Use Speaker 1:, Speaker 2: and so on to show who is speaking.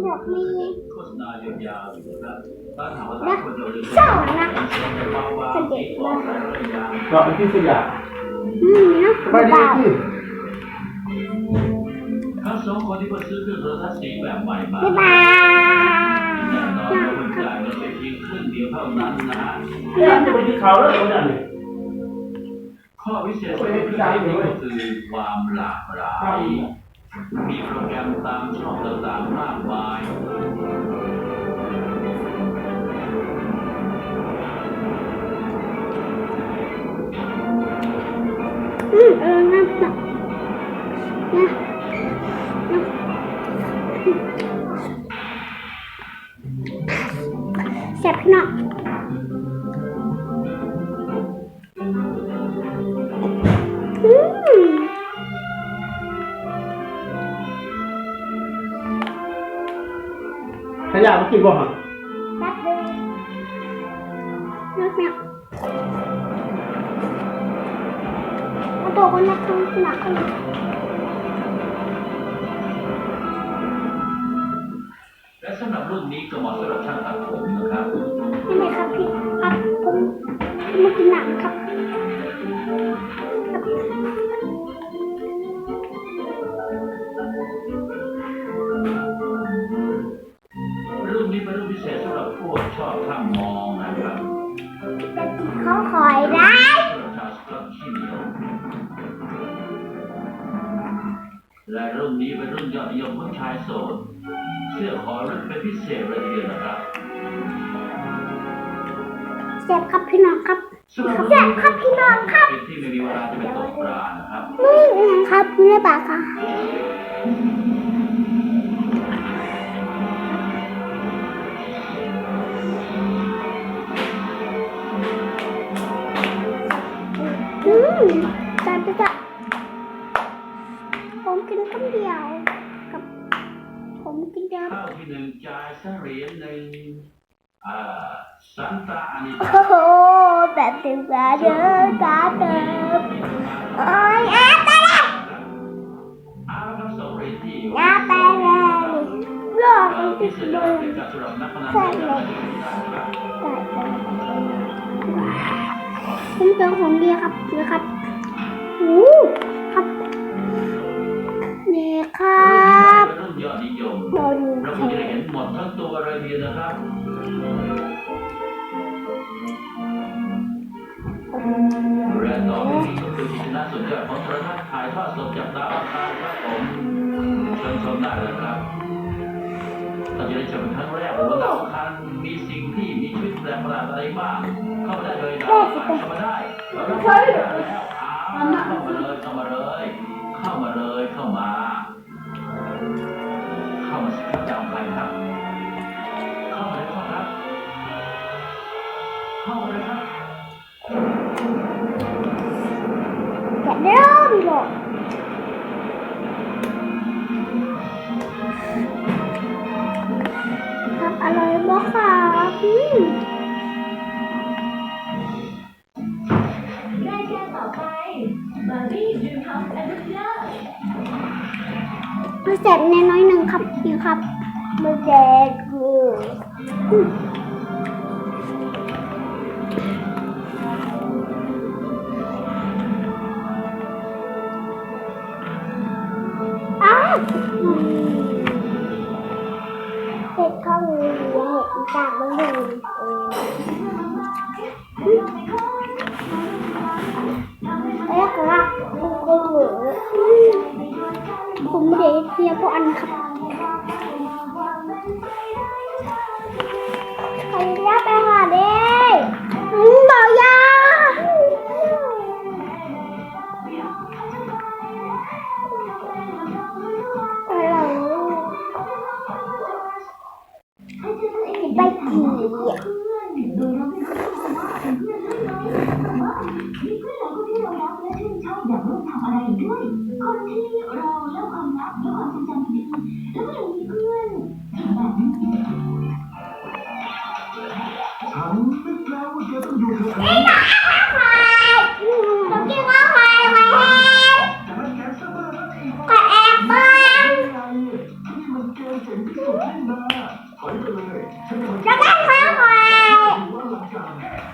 Speaker 1: วกมี
Speaker 2: โฆษณายาวๆอยู่นะครับถ้าถามว่า
Speaker 1: นะ
Speaker 2: คนเราเรียน
Speaker 1: ชอบนะสเด็จบ้า
Speaker 3: ก็อันที่สยาม
Speaker 1: นะ
Speaker 3: สบายดี
Speaker 1: เปล่า
Speaker 3: ที่
Speaker 2: ทั้งสองคนที่มาซื้อเครื่องโทรทัศน์สีแบบใหม่มา
Speaker 1: บ๊ายบาย
Speaker 2: แน่นอนว่าคุณจ่ายเงินไปเพียงครึ่งเดียวเท่านั้นนะ
Speaker 3: เนี่ยจะไปที่เขาแล้วเขาเนี่ย
Speaker 2: ข้อพิเศษของเครื่องนี้ก็คือความหลากหลายมีโปรแกรมตามช่องต่างๆมากมาย
Speaker 1: น่าจะแซ่บพี่น้อง
Speaker 3: ขยะมากินบ่ฮะ
Speaker 1: แป๊บนึงนักเนี่ยเอาตัวคนนักขึ้นหนักขึ้น
Speaker 2: และสำหรับรุ่นนี้ก็เหมาะสำหรับช่างตัดผมนะครับ
Speaker 1: นี่ไหมครับพี่ครับผมมากินหนังครับ
Speaker 2: รุ่นนี้เป็นรุ่นพิเศษสำหรับพวกชอบข้ามมองนะครับ
Speaker 1: จะกินข้าวคอยได้
Speaker 2: สำหรับชาวสก๊อตขี้เหนียวและรุ่นนี้เป็นรุ่นยอดนิยมของชายโสดเสื้อคอลึกเป็นพิเศษเลยทีเดียวนะครับ
Speaker 1: แซ่บครับพี่น้องครับ
Speaker 2: สำหรับรุ่น
Speaker 1: แซ่
Speaker 2: นี้
Speaker 1: บครับพี่น้องครับ
Speaker 2: เป็นที่ไม่มีเวลาจะไปตกปลานะครับ
Speaker 1: ครับไม่ได้ปากค่ะจะผมกินคำเดียวกับผมกินเดียว
Speaker 2: ข้าวที่หนึ่งจ่ายสักเหรียญหนึ่งซันตาอานิตา
Speaker 1: โอ้โหแบบถึงแบบเดินตาเติมโอ้ยอาไปเลย
Speaker 2: อาครับสองเหรียญที่
Speaker 1: อาไปเลยรอด
Speaker 2: พิ
Speaker 1: ติด
Speaker 2: เศษ
Speaker 1: มือ
Speaker 2: เป็นการสำหรับนักพนันได้นะครับ
Speaker 1: ผมเจอของดีครับนะครับโอ้ครับนี่ครับ
Speaker 2: เป็นรุ่นยอดนิยม
Speaker 1: โดน
Speaker 2: เรา
Speaker 1: เท
Speaker 2: คงจะได้เห็นหมดทั้งตัวเลยดีนะครับและต่อไปนี้ก็คือกิจกรรมสุดยอดของโทรทัศน์ถ่ายทอดสดจากดาวอังคารครับผมเชิญชมได้เลยครับเราจะได้ชมครั้งแรกว่าดาวอังคารมีสิ่งที่มีชีวิตแปลกประหลาดอะไรบ้างเข้ามาได้เลยดาวอังคารเข้ามาได้เรารับได้แล้วเข้ามาเลยเข้ามาเลยเข้ามาเลยเข้ามาเข้ามาสิครับดาวอังคารครับเข้ามาเลยครับเข้ามาเลยครับ
Speaker 1: แกะเด้อพี่บอกครับอร่อยมากครับ
Speaker 4: รายการต่อไปมารีดูเฮาส์แอนด์เลิฟ
Speaker 1: มาเสร็จในน้อยหนึ่งครับนี่ครับมาเสร็จคือเห็ดข้าวเหนียวเห็ดจากมะม่วงแล้วก็ว่าผมไม่ได้เทียบพวกอันครับใครอยากไปหาเด้บอกยาไปขี่
Speaker 4: โดยเราไม่รู้สามารถเป็นเพื่อนเรื่องน้อยแต่ว่ามีเพื่อนหลายคนที่เรารักและชื่นชอบอยากร่วมทำอะไรด้วยคนที่เราเล่าความลับและความทรงจำดีๆแล้วก็ยังมีเพื่อนแบบนี้
Speaker 3: ฉันนึกแล้วว่าแกต้องอยู่แถว
Speaker 1: ไอ้หมาควายผมกินข้าวควายไว้แห้ง
Speaker 3: แต่มันแกสเบอร์สักที
Speaker 1: ขอแอบบ้าง
Speaker 3: ที่มัน เกมเจ๋งที่สุดนี่นาถอยไปเลยฉัน